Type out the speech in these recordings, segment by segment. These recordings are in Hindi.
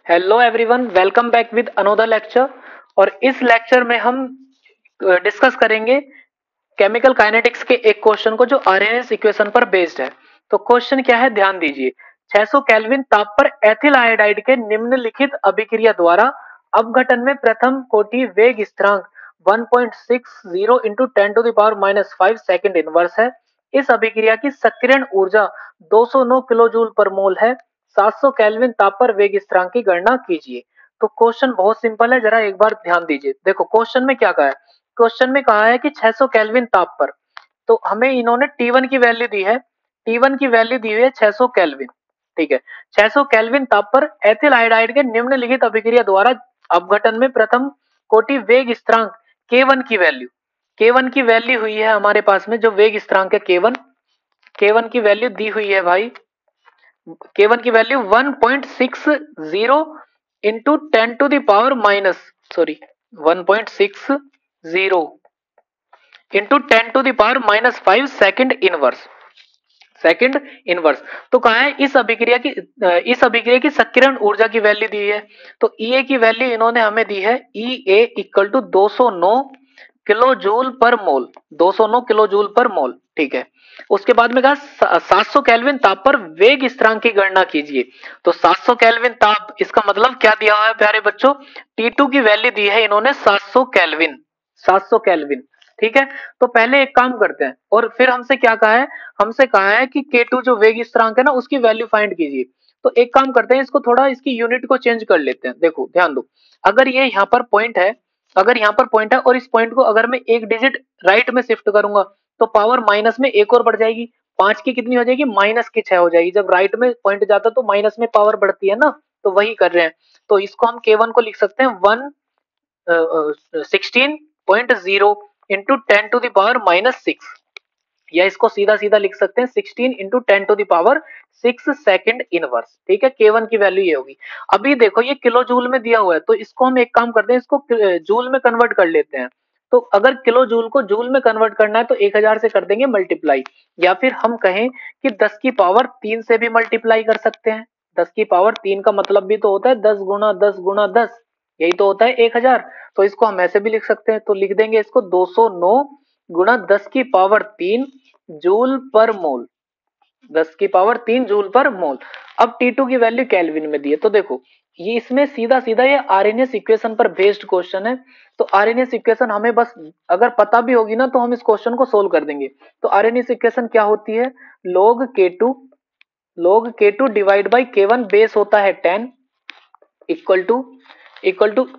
Hello everyone, welcome back with another lecture. और इस लेक्चर में हम डिस्कस करेंगे केमिकल काइनेटिक्स के एक क्वेश्चन को जो आरएनएस इक्वेशन पर बेस्ड है। तो क्वेश्चन क्या है, ध्यान दीजिए। 600 केल्विन ताप पर एथिल आयोडाइड के निम्नलिखित अभिक्रिया द्वारा अपघटन में प्रथम कोटि वेग स्थिरांक 1.60 into 10 to the power -5 second inverse है। इस अभिक्रिया की सक्रियण ऊर्जा 209 किलो जूल पर मोल है। 700 केल्विन ताप पर वेग स्थिरांक की गणना कीजिए। तो क्वेश्चन बहुत सिंपल है, जरा एक बार ध्यान दीजिए। देखो क्वेश्चन में क्या कहा है। क्वेश्चन में कहा है कि 600 केल्विन ताप पर, तो हमें इन्होंने T1 की वैल्यू दी है। T1 की वैल्यू दी हुई है 600 केल्विन। ठीक है, 600 केल्विन ताप पर एथिल आयोडाइड के निम्नलिखित अभिक्रिया द्वारा अपघटन में प्रथम कोटि वेग स्थिरांक K1 की वैल्यू, K1 की वैल्यू हुई है हमारे पास में, जो वेग स्थिरांक है K1, K1 की वैल्यू दी हुई है भाई। K1 की value 1.60 into 10 to the power minus 1.60 into 10 to the power -5 second inverse. तो कहा है इस अभिक्रिया की सक्रियण ऊर्जा की वैल्यू दी है। तो ईए की वैल्यू इन्होंने हमें दी है, EA equal to 209 kilo joule per mole, 209 kilo joule per मोल। ठीक है, उसके बाद में कहा 700 केल्विन ताप पर वेग स्थिरांक की गणना कीजिए। तो 700 केल्विन ताप, इसका मतलब क्या दिया हुआ है प्यारे बच्चों, T2 की वैल्यू दी है इन्होंने 700 केल्विन, 700 केल्विन। ठीक है, तो पहले एक काम करते हैं, और फिर हमसे क्या कहा है, हमसे कहा है कि K2 जो वेग स्थिरांक है ना, उसकी वैल्यू फाइंड कीजिए। तो एक काम करते हैं, इसको थोड़ा इसकी यूनिट को चेंज कर लेते हैं। देखो ध्यान दो, अगर ये यहाँ पर पॉइंट है, अगर यहाँ पर पॉइंट है और इस पॉइंट को अगर मैं एक डिजिट राइट में शिफ्ट करूंगा तो पावर माइनस में एक और बढ़ जाएगी। 5 की कितनी हो जाएगी, -6 हो जाएगी। जब राइट में पॉइंट जाता तो माइनस में पावर बढ़ती है ना, तो वही कर रहे हैं। तो इसको हम K1 को लिख सकते हैं 16.0 इंटू 10 टू द पावर -6, या इसको सीधा सीधा लिख सकते हैं 16 into 10 to the power 6 second inverse. ठीक है, K1 की वैल्यू ये होगी। अभी देखो ये किलो जूल में दिया हुआ है, तो इसको हम एक काम करते हैं, इसको जूल में कन्वर्ट कर लेते हैं। तो अगर किलो जूल को जूल में कन्वर्ट करना है तो 1000 से कर देंगे मल्टीप्लाई, या फिर हम कहें कि 10 की पावर 3 से भी मल्टीप्लाई कर सकते हैं। 10 की पावर 3 का मतलब भी तो होता है 10 गुना 10 गुना 10, यही तो होता है 1000। तो इसको हम ऐसे भी लिख सकते हैं, तो लिख देंगे इसको 209 गुना 10 की पावर 3 जूल पर मोल, 10 की पावर 3 जूल पर मोल। अब T2 की वैल्यू केल्विन में दी है। तो देखो ये इसमें सीधा सीधा ये आरएनएस इक्वेशन पर बेस्ड क्वेश्चन है। तो आरएनएस इक्वेशन हमें बस अगर पता भी होगी ना तो हम इस क्वेश्चन को सोल्व कर देंगे। तो आरएनएस इक्वेशन क्या होती है, log K2 divide by K1 base होता है 10 equal to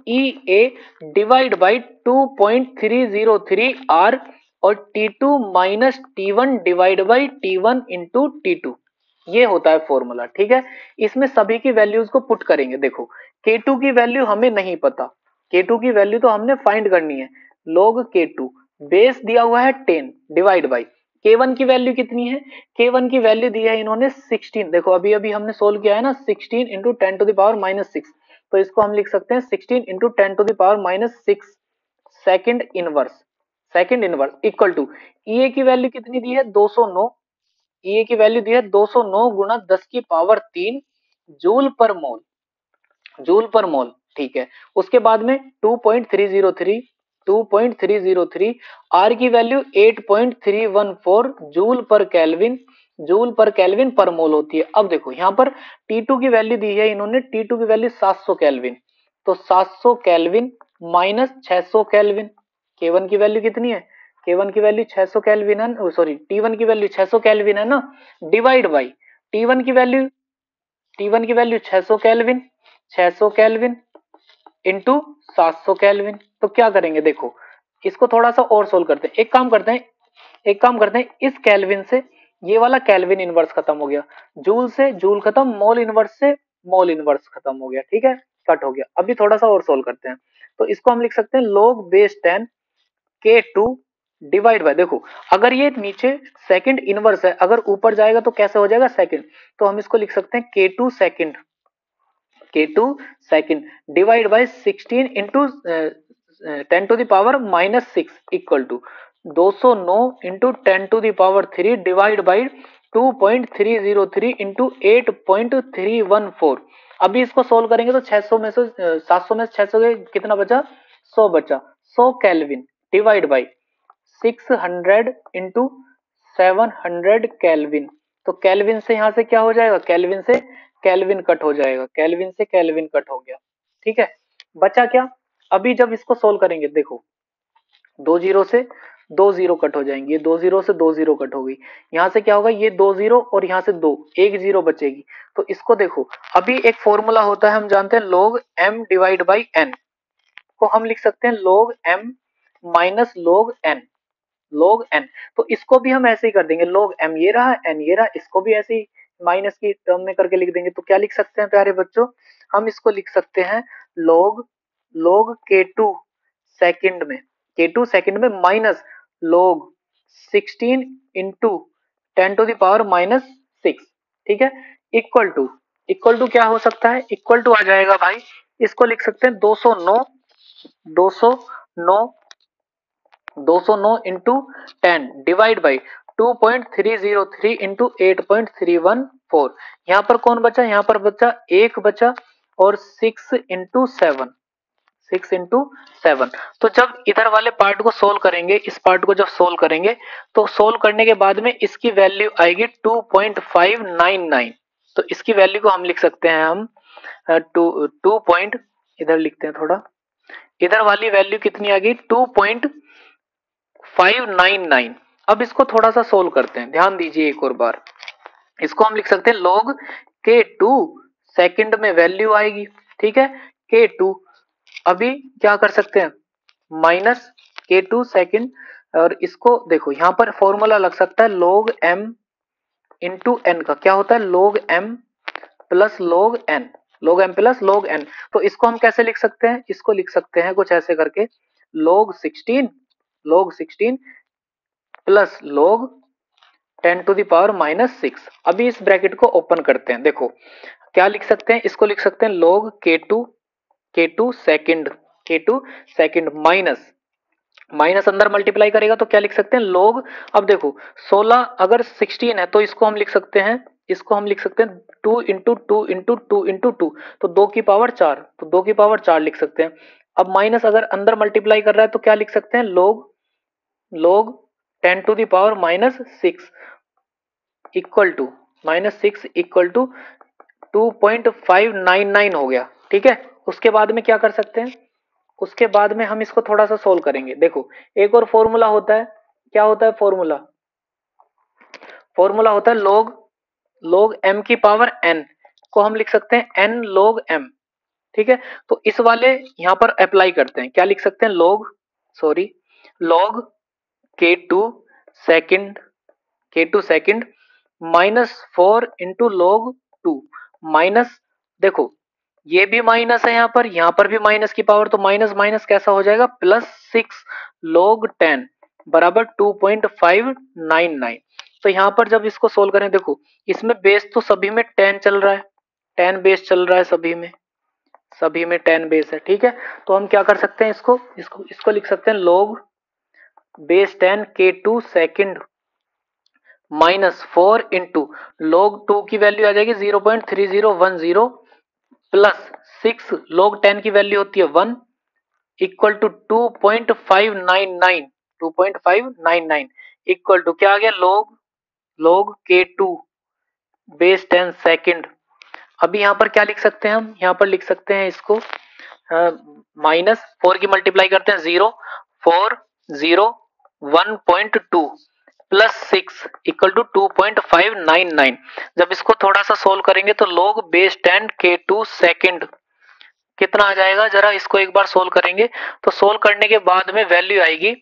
E A divide by 2.303 R, और T2 minus T1 divide by T1 into T2, ये होता है फॉर्मूला। ठीक है, इसमें सभी की वैल्यूज को पुट करेंगे। देखो K2 की वैल्यू हमें नहीं पता, K2 की वैल्यू तो हमने फाइंड करनी है। log K2 बेस दिया हुआ है 10 डिवाइड बाई K1 की वैल्यू कितनी है, K1 की वैल्यू दी है इन्होंने 16। देखो अभी अभी हमने सोल्व किया है ना, 16 इंटू 10 टू द पावर -6। तो इसको हम लिख सकते हैं 16 into 10 to the power -6 second inverse equal to EA की वैल्यू कितनी दी है 209, ईए की वैल्यू दी है 209 गुना 10 की पावर 3 जूल पर मोल, जूल पर मोल। ठीक है, उसके बाद में 2.303 आर की वैल्यू 8.314 जूल पर केल्विन, जूल पर केल्विन पर मोल होती है। अब देखो यहाँ पर T2 की वैल्यू दी है इन्होंने, T2 की वैल्यू 700 केल्विन। तो 700 केल्विन माइनस 600 केल्विन, K1 की वैल्यू कितनी है, K1 की वैल्यू 600 केल्विन है, सॉरी T1 की वैल्यू 600 केल्विन है ना, डिवाइड बाई T1 की वैल्यू, T1 की value 600 kelvin, 600 kelvin into 700 kelvin. तो क्या करेंगे, देखो इसको थोड़ा सा और सोल्व करते हैं। एक काम करते हैं, इस केल्विन से ये वाला केल्विन इनवर्स खत्म हो गया, जूल से जूल खत्म, मोल इनवर्स से मोल इनवर्स खत्म हो गया। ठीक है, कट हो गया। अभी थोड़ा सा और सोल्व करते हैं। तो इसको हम लिख सकते हैं log base 10 K2 divide by, देखो अगर ये नीचे सेकंड इनवर्स है, अगर ऊपर जाएगा तो कैसे हो जाएगा सेकंड, तो हम इसको लिख सकते हैं K2 second, K2 second divide by 16 into 10 to the power -6 equal to 209 into 10 to the power 3 divide by 2.303 into 8.314। अभी इसको सोल्व करेंगे तो 600 में से 700 में से 600 गए, कितना बचा? 100 बचा। 100 kelvin divide by 600 into 700 kelvin. तो केल्विन से यहां से क्या हो जाएगा? केल्विन से केल्विन कट हो जाएगा, केल्विन से केल्विन कट हो गया। ठीक है, बचा क्या? अभी जब इसको सोल्व करेंगे, देखो 2 जीरो से 2 जीरो कट हो जाएंगे, ये 2 जीरो से 2 जीरो कट हो गई। यहां से क्या होगा? ये 2 जीरो और यहां से 1 जीरो बचेगी। तो इसको देखो, अभी एक फॉर्मूला होता है, हम जानते हैं log m divide by n, को हम लिख सकते हैं log m minus log n, log n। तो इसको भी हम ऐसे ही कर देंगे, log m ये रहा, n ये रहा, इसको भी ऐसे ही माइनस की टर्म में करके लिख देंगे। तो क्या लिख सकते हैं प्यारे बच्चों? हम इसको लिख सकते हैं log log k2 सेकंड में, k2 सेकंड में माइनस log 16 इंटू 10⁻⁻6। ठीक है, इक्वल टू क्या हो सकता है? इक्वल टू आ जाएगा भाई, इसको लिख सकते हैं 209 209 209 इंटू 10 डिवाइड बाई 2.303 इंटू 8.314। यहां पर कौन बचा? यहां पर बचा एक बचा, और 6 इंटू 7। तो जब इधर वाले पार्ट को सोल्व करेंगे, इस पार्ट को जब सोल्व करेंगे, तो सोल्व करने के बाद में इसकी वैल्यू आएगी 2.599। तो इसकी वैल्यू को हम लिख सकते हैं, हम टू पॉइंट, इधर लिखते हैं थोड़ा, इधर वाली वैल्यू कितनी आ गई? 2.599। अब इसको थोड़ा सा सोल्व करते हैं, ध्यान दीजिए एक और बार। इसको हम लिख सकते हैं log k2 सेकंड में वैल्यू आएगी। ठीक है, k2 अभी क्या कर सकते हैं? माइनस k2 सेकंड, और इसको देखो यहां पर फॉर्मूला लग सकता है log m इंटू n का। क्या होता है? log m plus log n, log m plus log n। तो इसको हम कैसे लिख सकते हैं? इसको लिख सकते हैं कुछ ऐसे करके, log 16 प्लस log 10⁻⁻6। अभी इस ब्रैकेट को ओपन करते हैं, देखो क्या लिख सकते हैं? इसको लिख सकते हैं log k2 second minus, minus अंदर मल्टीप्लाई करेगा तो क्या लिख सकते हैं? log, अब देखो 16 अगर 16 है तो इसको हम लिख सकते हैं, इसको हम लिख सकते हैं 2 इंटू 2 तो 2 की पावर 4, तो 2 की पावर 4 लिख सकते हैं। अब माइनस अगर अंदर मल्टीप्लाई कर रहा है तो क्या लिख सकते हैं? log 10⁻⁻6 equal to -6 equal to 2.599 हो गया। ठीक है, उसके बाद में क्या कर सकते हैं? उसके बाद में हम इसको थोड़ा सा सोल्व करेंगे। देखो एक और फॉर्मूला होता है, क्या होता है फॉर्मूला? फॉर्मूला होता है log m की पावर n, को हम लिख सकते हैं n log m। ठीक है, तो इस वाले यहां पर अप्लाई करते हैं, क्या लिख सकते हैं? log k2 second -4 into log 2 minus, देखो ये भी माइनस है, यहां पर भी माइनस की पावर, तो माइनस माइनस कैसा हो जाएगा? +6 log 10 बराबर 2.599। तो यहां पर जब इसको सोल्व करें, देखो इसमें बेस तो सभी में 10 चल रहा है, 10 बेस चल रहा है सभी में 10 बेस है। ठीक है, तो हम क्या कर सकते हैं? इसको लिख सकते हैं log base 10 k2 second -4 into log 2 की वैल्यू आ जाएगी 0.3010 प्लस 6 log 10 की वैल्यू होती है 1 इक्वल टू 2.599 इक्वल टू क्या आ गया? log k2 base 10 second. अभी यहां पर क्या लिख सकते हैं? हम यहां पर लिख सकते हैं इसको, -4 की मल्टीप्लाई करते हैं 1.2 प्लस 6 इक्वल टू 2.599। जब इसको थोड़ा सा सोल्व करेंगे तो log बेस 10 k2 सेकंड कितना आ जाएगा? जरा इसको एक बार सोल्व करेंगे, तो सोल्व करने के बाद में वैल्यू आएगी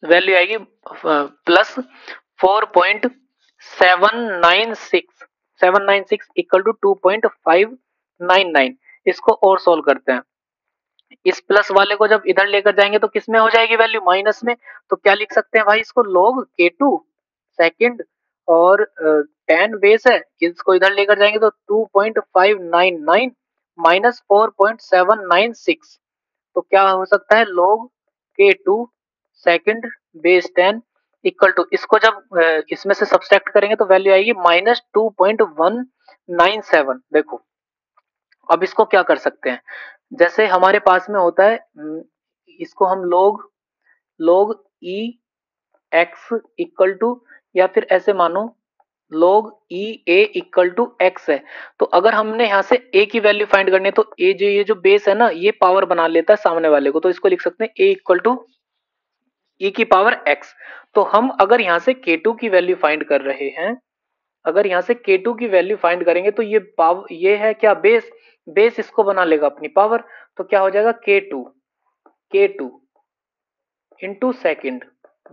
+4.796 इक्वल टू 2.599। इसको और सोल्व करते हैं, इस प्लस वाले को जब इधर लेकर जाएंगे तो किस में हो जाएगी वैल्यू? माइनस में। तो क्या लिख सकते हैं भाई? इसको log k2 सेकंड और 10 बेस है, इसको इधर लेकर जाएंगे तो 2.599 माइनस 4.796। तो क्या हो सकता है? log k2 second base 10 equal to, इसको जब इसमें से सब्सट्रैक्ट करेंगे तो वैल्यू आएगी -2.197। देखो अब इसको क्या कर सकते हैं, जैसे हमारे पास में होता है इसको हम लोग log E X equal to, या फिर ऐसे मानो log E A equal to X है। तो अगर हमने यहाँ से a की वैल्यू फाइंड करनी है तो a जो ये जो बेस है ना ये पावर बना लेता है सामने वाले को, तो इसको लिख सकते हैं a इक्वल टू ई की पावर x। तो हम अगर यहाँ से k2 की वैल्यू फाइंड कर रहे हैं, अगर यहाँ से k2 की वैल्यू फाइंड करेंगे तो ये पावर, ये है क्या बेस, बेस इसको बना लेगा अपनी पावर। तो क्या हो जाएगा k2 इंटू सेकेंड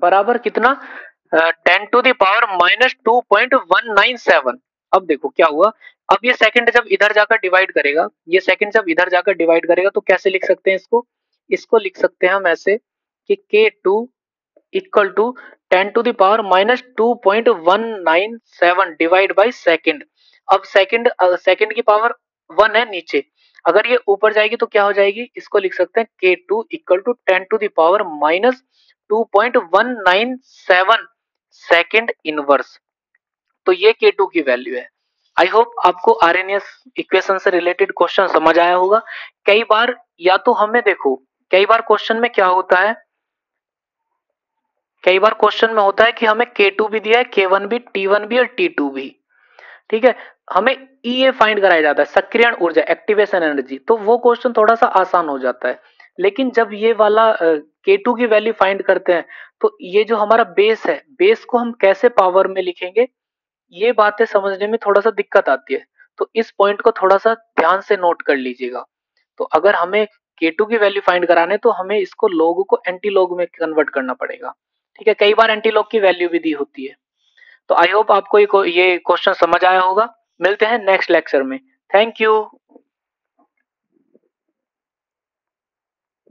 बराबर कितना, 10 टू द पावर -2.197। अब देखो क्या हुआ, अब ये सेकंड जब इधर जाकर डिवाइड करेगा, ये सेकंड जब इधर जाकर डिवाइड करेगा तो कैसे लिख सकते हैं इसको, इसको लिख सकते हैं हम ऐसे कि k2 equal to 10 to the power -2.197 divide by second. अब सेकेंड की पावर 1 है नीचे, अगर ये ऊपर जाएगी तो क्या हो जाएगी, इसको लिख सकते हैं k2 equal to 10 to the power -2.197 second inverse. तो ये k2 की वैल्यू है। आई होप आपको आरएनएस इक्वेशन से रिलेटेड क्वेश्चन समझ आया होगा। कई बार या तो हमें देखो, कई बार क्वेश्चन में क्या होता है, कई बार क्वेश्चन में होता है कि हमें K2 भी दिया है, K1 भी, T1 भी और T2 भी, ठीक है। हमें EA फाइंड कराया जाता है, सक्रियण ऊर्जा, एक्टिवेशन एनर्जी, तो वो क्वेश्चन थोड़ा सा आसान हो जाता है। लेकिन जब ये वाला K2 की वैल्यू फाइंड करते हैं तो ये जो हमारा बेस है, बेस को हम कैसे पावर में लिखेंगे, ये बातें समझने में थोड़ा सा दिक्कत आती है। तो इस पॉइंट को थोड़ा सा ध्यान से नोट कर लीजिएगा। तो अगर हमें K2 की वैल्यू फाइंड कराने तो हमें इसको log को एंटी लॉग में कन्वर्ट करना पड़ेगा, ठीक है। कई बार एंटी लॉग की वैल्यू भी दी होती है। तो आई होप आपको ये क्वेश्चन समझ आया होगा। मिलते हैं नेक्स्ट लेक्चर में। Thank you.